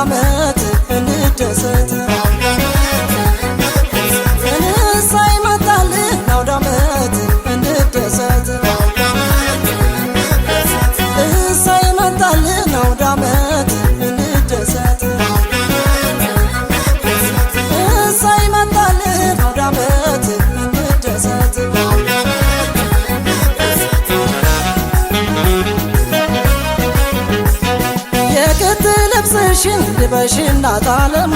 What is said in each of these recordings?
ዓመት እንደሰት እሰይ መጣልን አውደ ዓመት እንደሰት እሰይ መጣልን አውደ ዓመት እንደሰት እሰይ መጣልን አውደ ዓመት እንደሰት የክት ልብስሽን ልበሽ እናት ዓለም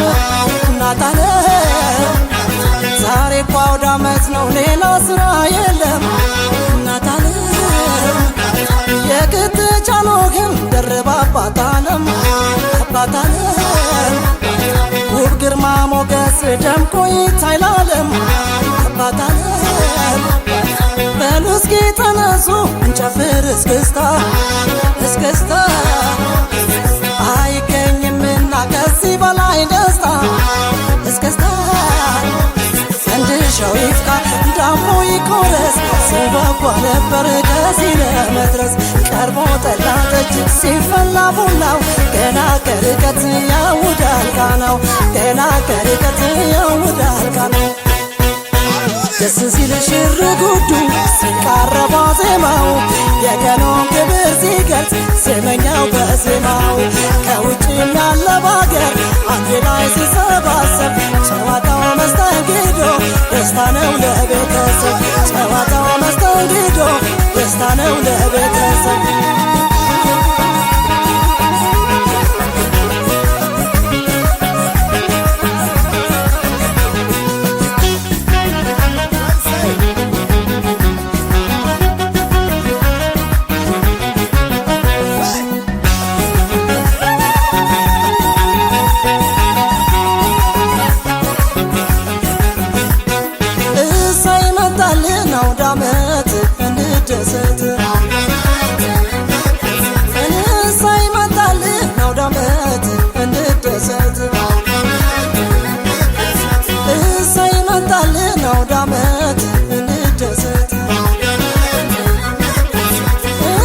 ዛሬ እኮ አውደ ዓመት ነው ሌላ ስራ የለም እናት ዓለም የክት ጫኖህን ደርባ አባት ዓለም ውብ ግርማ ሞገስ ደምቆ ይታይ ለዓለም አባት ዓለም በሉ እስኪ ተነሱ እንጨፍር እስክስታ እስክስታ አይገኝምና ከዚህ በላይ ደስታ እስክስታ ፈንድሻው ይፍካ ዳሞ ይቆረስ ሲጓጓ ነበር ከዚህ ለመድረስ ቀርቦ ጠላ ጠጅ ሲፈላ ቡናው ገና ከርቀት ያውዳል ቃናው ገና ከርቀት ያውዳል ቃናው ደስ ሲል ሽር ጉዱ ሲቃረባ ዜማው የቀኑን ክብር ሲገልጽ ዜመኛው በዜማው ከውጭም ያለ ባገር አንድ ላይ ሲሰባሰብ ጨዋታው መስተንግዶ ደስታ ነው ለቤተሰብ ጨዋታው መስተንግዶ ደስታ ነው ለቤተሰብ አውደ ዓመት እንደሰት እሰይ መጣልን አውደ ዓመት እንደሰት እሰይ መጣልን አውደ ዓመት እንደሰት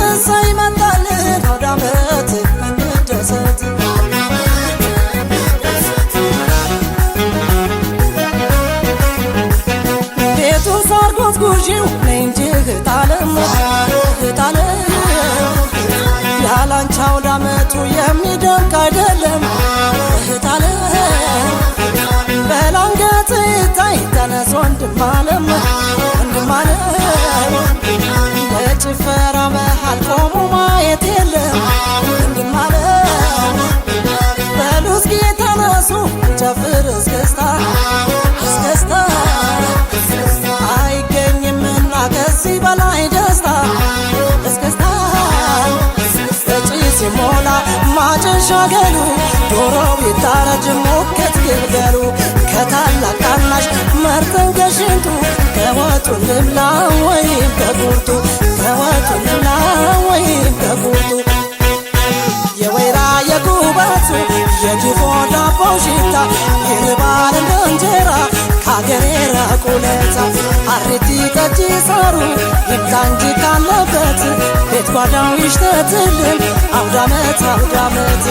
እሰይ መጣልን አውደ ዓመት እንደሰት ቤቱን ሳርጎት ጉዢው ነይ እንጂ እህት ዓለም ያላንቺ አውደ ዓመቱ የሚደምቅ አይደለም እህት ዓለም በላንገት ይታይ ተነስ ወንድም ዓለም በጭፈራ መሃል ቆሞ ማየት የለም ወንድም ዓለም በሉ እስኪ ተነሱ ጨፍር እስክስታ እስክስታ አይገኝምና ከዚህ በላይ ደስታ እስክስታ እጪ ሲሞላ ማጨሻ ገሉ ዶሮው ይታረድ ሞከት ግልገሉ ከታላቅ ታናሽ መርጠን ከሽንቱ ከወጡ ልብላ ወይም ከቁርጡ ከወጡ ልብላ ወይም ከቁርጡ የወይራ የጉበቱ የጅፎ ዳቦው ሽታ ይርባል እንደ እንጀራ ከአገሬ ራቁለታ አሬቲ ጠጅ ሳሩ ይምጣ እንጂ ካለበት ቤት ጓዳው ይሽተትልን አውደ ዓመት አውደ ዓመት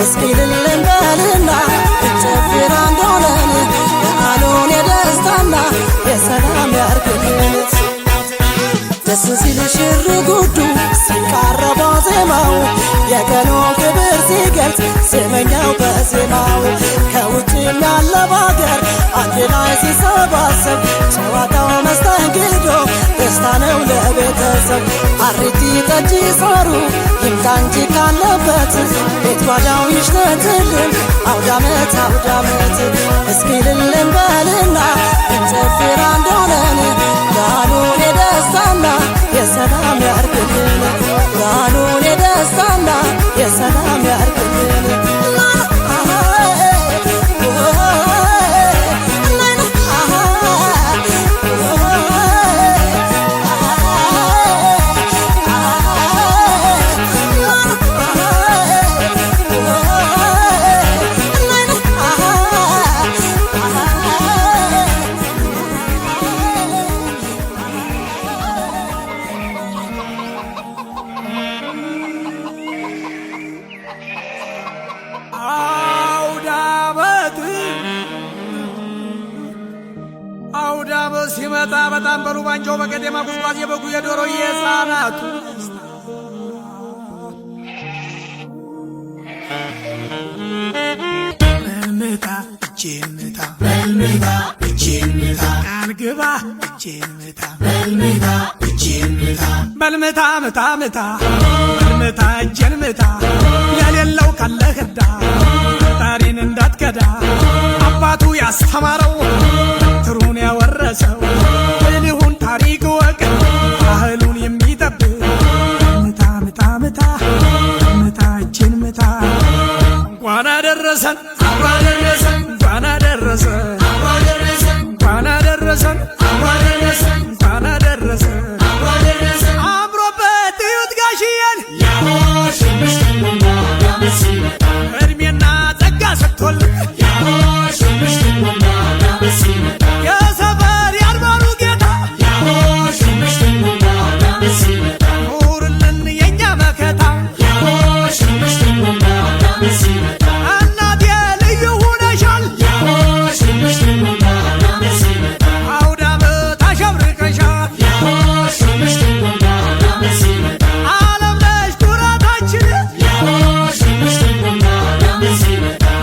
እስኪ ልልን በልና እንጨፍር አንድ ሆነን በዓሉን የደስታና የሰላም ያርግልን ደስ ሲል ሽር ጉዱ ሲቃረባ ዜማው የቀኑን ክብር ሲገልጽ ዜመኛው በዜማው ከውጭም ያለ ባገር አንድ ላይ ሲሰባሰብ ጨዋታው መስተንግዶ ደስታ ነው ለቤተሰብ አሪቲ ጠጅ ሳሩ ይምጣ እንጂ ካለበት ቤት ጓዳው ይሽተትልን አውደ ዓመት አውደ ዓመት እስኪ ልልን በልና እንጨፍር አንድ ሆነን በዓሉን የደስታና የሰላም ያርግልን በዓሉን የደስታና የሰላም ያርግልን በጣም በሉ ባንጆ በቀጤማ ጉዝጓዝ የበጉ የዶሮ የሕፃናቱ በልምታ እጄን ምታ በልምታ እጄን ምታ ቃልግባ እጄን ምታ በልምታ እጄን ምታ በልምታ ምታ ምታ በልምታ እጄን ምታ የሌለው ካለ ህዳ ፈጣሪን እንዳትከዳ አባቱ ያስተማረው ትሩን ያወረሰው ብልሁን ታሪክ ወቅ ባህሉን የሚጠብቅ ምታ ምታ ምታ ምታ እጄን ምታ እንኳን አደረሰን እንኳን አደረሰን እንኳን አደረሰን እንኳን አደረሰን አምሮበት እዩት ጋሽዬን እድሜና ጸጋ ሰጥቶልን የሰፈር ያልባሉ ጌታ ኑርልን የእኛ መከታ እናቴ ልዩ ሁነሻል አውደ ዓመት አሸብርቀሻል ዓለም ነሽ ኩራታችን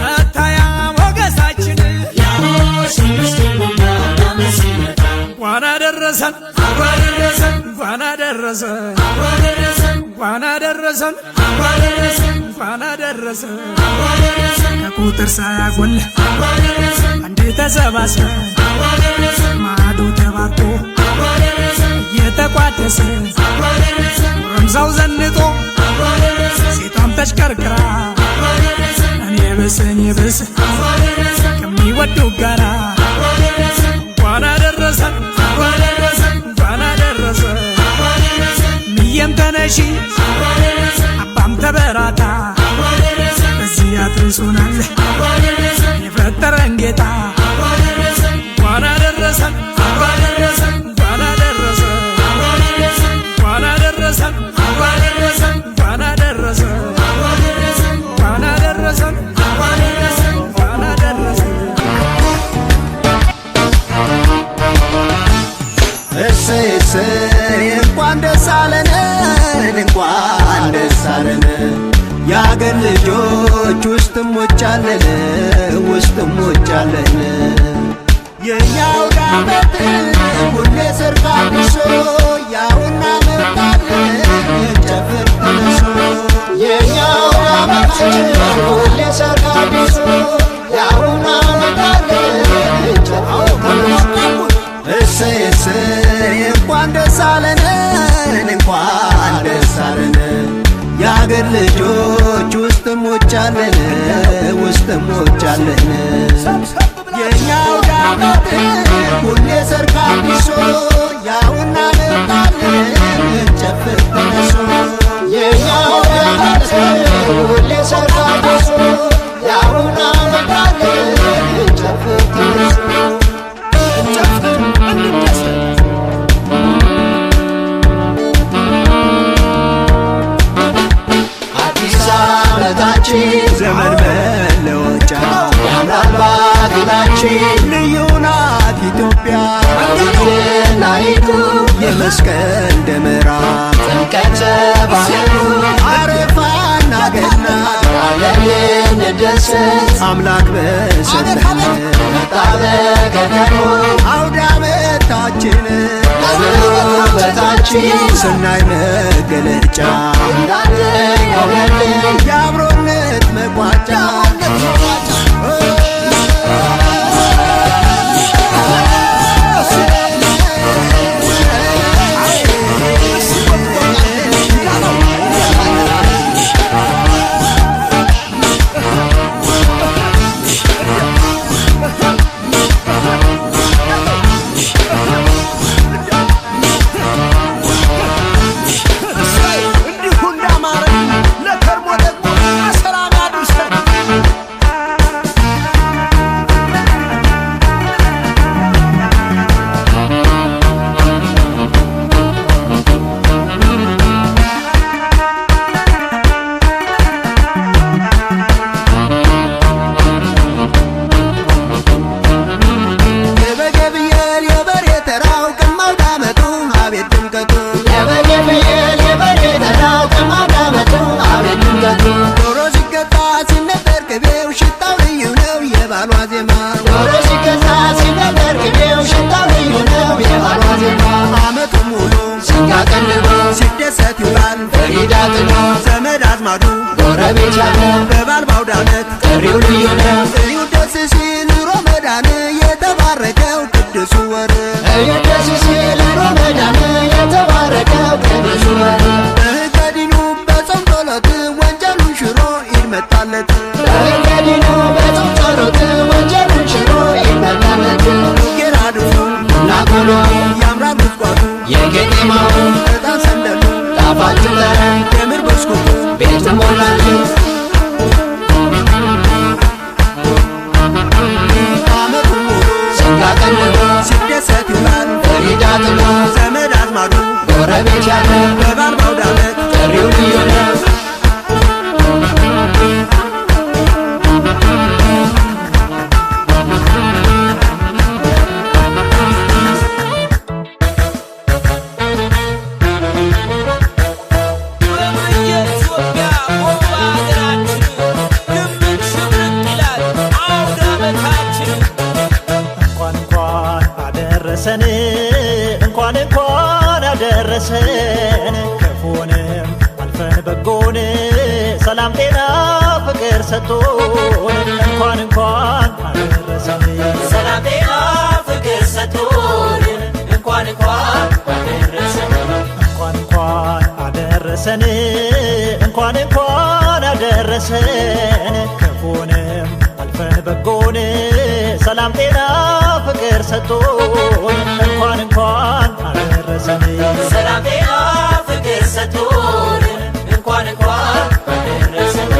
መታያ ሞገሳችን እንኳን አደረሰን እንኳን አደረሰን እንኳን አደረሰን እንኳን አደረሰን ከቁጥር ሳያጎል አንዴ ተሰባስበን ማዕዱ ተባርኮ እየተቋደሰ ጎረምሳው ዘንጦ ሴቷም ተሽከርክራ እኔ ብስ ከሚወዱ ጋራ እንኳን አደረሰን እንኳን አደረሰን ምየም ተነሺ አባም ተበራታ በዚህ አድርሶናል የፈጠረን ጌታ እንኳን አደረሰን እንኳን አደረሰን እንኳን አደረሰን እንኳን አደረሰን እንኳን አደረሰን እንኳን አደረሰን እንኳን አደረሰን እሰይ እሰይ እንኳን ደስ አለን እንኳን ደስ አለን የአገር ልጆች ውስጥም ሞቻለን የኛው ዳመት ሁሌ ሰርግ አብሶ ያውና መጣለን ጨፍር ተነሶ የኛው ዳመት ሁሌ ሰርግ አብሶ ያውና መጣለን ጨፍር ተነሶ እሰይ እሰይ እንኳን ደስ አለን እንኳን ደስ አለን የአገር ልጆች ውስጥም ሞቻለን የኛው ዳመት ሁሌ ሰርግ አብሶ ያውና መጣለን ጨፍር ተነሶ የኛው ዳመት ሁሌ ሰርግ አብሶ ያውና መጣለን ጨፍር ተነሶ ዘመን መለወጫ ያምራል ባገራችን ልዩ ናት ኢትዮጵያ ናይቱ የመስቀል ደመራ ጥምቀተ ባህሩ አረፋና ገና አለን ደሰት አምላክ በሰጠን መጣ በገተሩ አውደ ዓመታችን በታችን ስናይ መገለጫ እንዳለኛው የአብሮነት መቋጫ እንዲሁ እንዳማረ ለከርሞ ድምቀቱ ዶሮ ሲገዛ ሲነጠር ቅቤው ሽታው ልዩ ነው የባሏ ዜማ ዶሮ ሲገዛ ሲነጠር ቅቤው ሽታው ልዩ ነው የባሏ ዜማ ዓመቱን ሙሉ ሲያቀልቦ ሲደሰት ይውላል ፈሪዳ ጥሎ ዘመድ አዝማዱ ጎረቤት ያለ በበዓል በአውደ ዓመት ጥሪው ልዩ ነው እዩ ደስ ሲል ሮመዳን የተባረከው ቅዱሱ ወር እዩ ደስ ሲል ሮመዳን የተባረከው ቅዱሱ ወር በህገዲኑ በጾም ጸሎት ወንጀሉን ሽሮ ኢድ መጣለት በህገዲኑ በጾም ጸሎት ወንጀሉን ሽሮ ኢድ መጣለት ጌራዱኑ ናቆሎ ያምራል ጉዝጓዙ የቄጤማው ዕጣን ሰንደሉ ጣፋጭ ጠረን የምር ብስኩቱ ቤት ሞላለት ዓመቱን ሙሉ ሲያቀልቦ ሲደሰት ይውላል ፈሪዳ ጥሎ ዘመድ አዝማዱ ጎረቤት ያለ በበዓል በአውደ ዓመት ጥሪው ልዩ ነው እንኳን አደረሰን ክፉንም አልፈን በጎን ሰላም ጤና ፍቅር ሰጥቶን እንኳን አደረሰን ሰላም ጤና ፍቅር ሰጥቶን እንኳን አደረሰን እንኳን አደረሰን ክፉንም አልፈን በጎን ሰላም ጤና ፍቅር ሰጥቶን እንኳን አደረሰን ሰላም ጤና ፍቅር ሰጥቶን እንኳን አደረሰን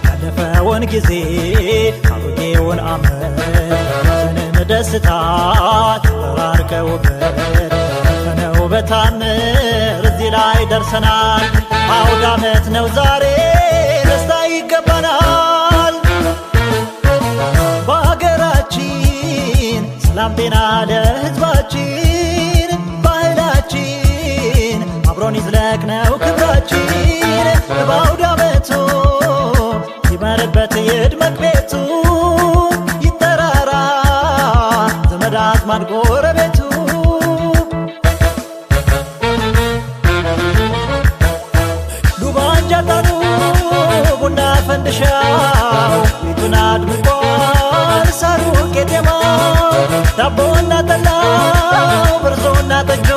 ያለፈውን ጊዜ አሮጌውን ዓመት ዘመን ደስታ ተባርከውበት ነው በታምር እዚህ ላይ ደርሰናል አውደ ዓመት ነው ዛሬ ደስታ ይገባናል በሀገራችን ሰላም ጤና ለሕዝባችን ባህላችን አብሮን ይዝለቅ ነው ክብራችን በአውደ ዓመቱ ይመርበት ይድመቅ ቤቱ ይጠራራ ዘመድ አዝማድ ጎረቤቱ ቡና ፈንድሻው ቤቱን አድምቋል ሳሩ ቄጤማው ዳቦና ጠላው ብርዞና ጠጆ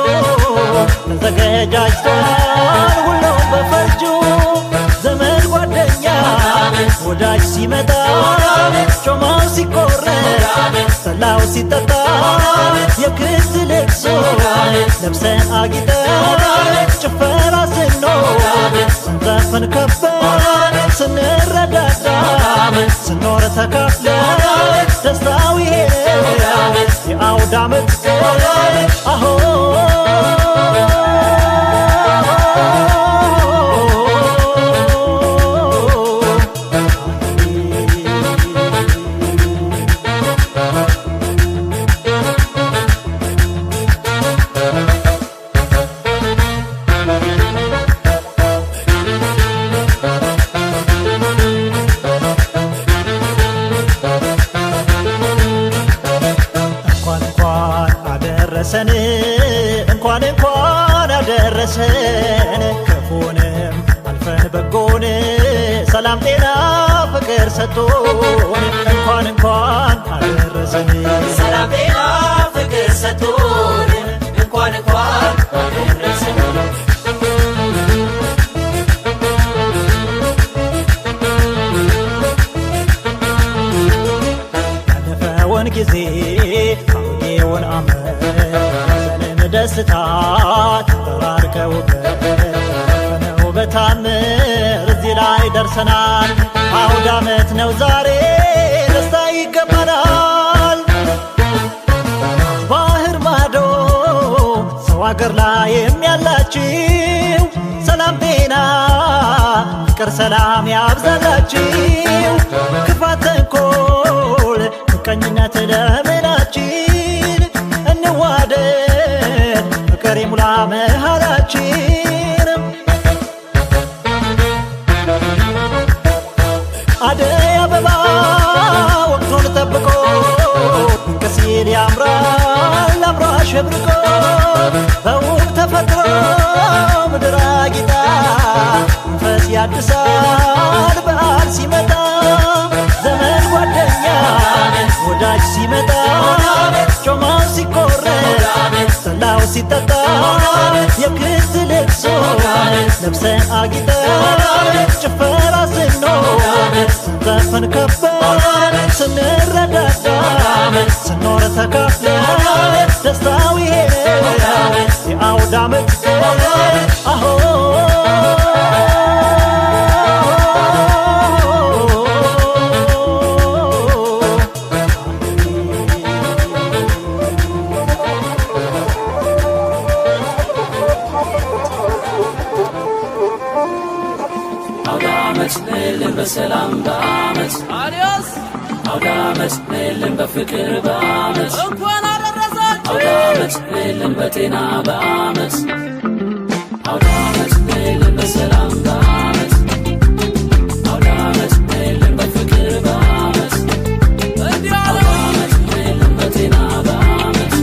ተዘገጃጅቷል ሁሉም በፈርጁ ዘመድ ጓደኛ ወዳጅ ሲመጣ ጮማው ሲቆረስ ጠላው ሲጠጣ የክት ልብሶ ለብሰን አጊጠን ጭፈራ ስንኖር ስንዘፍን ከበን ስንረዳዳ ስንኖር ተካፍለን ደስታው ይሄ የአውደ ዓመት ቀን አሆ እንኳን አደረሰን ክፉንም አልፈን በጎን ሰላም ጤና ፍቅር ሰጥቶን እንኳን አደረሰን ሰላም ጤና ፍቅር ሰጥቶን እንኳን አደረሰን ያለፈውን ጊዜ አሮጌውን ዓመት ደስታ ተባርከውበት ነው በታምር እዚህ ላይ ደርሰናል አውደ ዓመት ነው ዛሬ ደስታ ይገባናል ባህር ማዶ ሰው አገር ላይ የሚያላችሁ ሰላም ጤና ፍቅር ሰላም ያብዛላችሁ ክፋት ተንኮል ምቀኝነት ለምናችን እንዋደድ ፍቅር ይሙላ መሃላችን አደይ አበባ ወቅቱን ጠብቆ ከሲል ያምራል አምሮ አሸብርቆ በውብ ተፈጥሮ ምድር አጊጣ መንፈስ ያድሳል በዓል ሲመጣ ዘመን ጓደኛ ወዳጅ ሲመጣ ጮማው ሲቆረጥ ጠላው ሲጠጣ የክት ልብሶ ለብሰን አጊጠን ጭፈራ ስንኖር ስንዘፍን ከበን ስንረዳዳ ስንኖር ተካፍለን ደስታው ይሄ የአውደ ዓመት አሆ በሰላም በአመት አዲዮስ አውደ ዓመት ነይልን በፍቅር በአመት እንኳን አደረሳችሁ አውደ ዓመት ነይልን በጤና በአመት አውደ ዓመት ነይልን በሰላም በአመት አውደ ዓመት ነይልን በፍቅር በአመት አውደ ዓመት ነይልን በጤና በአመት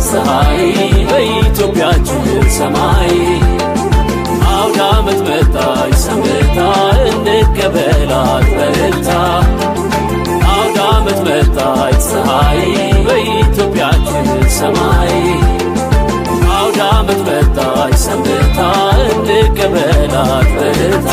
ፀሐይ በኢትዮጵያችን ሰማይ አውደ ዓመት መጣች ሰንብታ እንቀበላት በእልልታ አውደ ዓመት መጣች ፀሐይ በኢትዮጵያችን ሰማይ አውደ ዓመት መጣች ሰንብታ እንቀበላት በእልልታ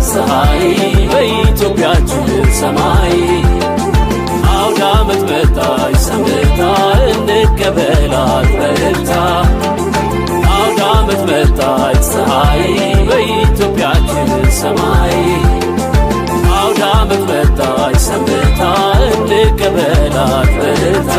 ፀሐይ በኢትዮጵያችን ሰማይ አውደ ዓመት መጣች ሰንብታ እንቀበላት በእልልታ አውደ ዓመት መጣች ፀሐይ በኢትዮጵያችን ሰማይ አውደ ዓመት መጣች ሰንብታ እንቀበላት በእልልታ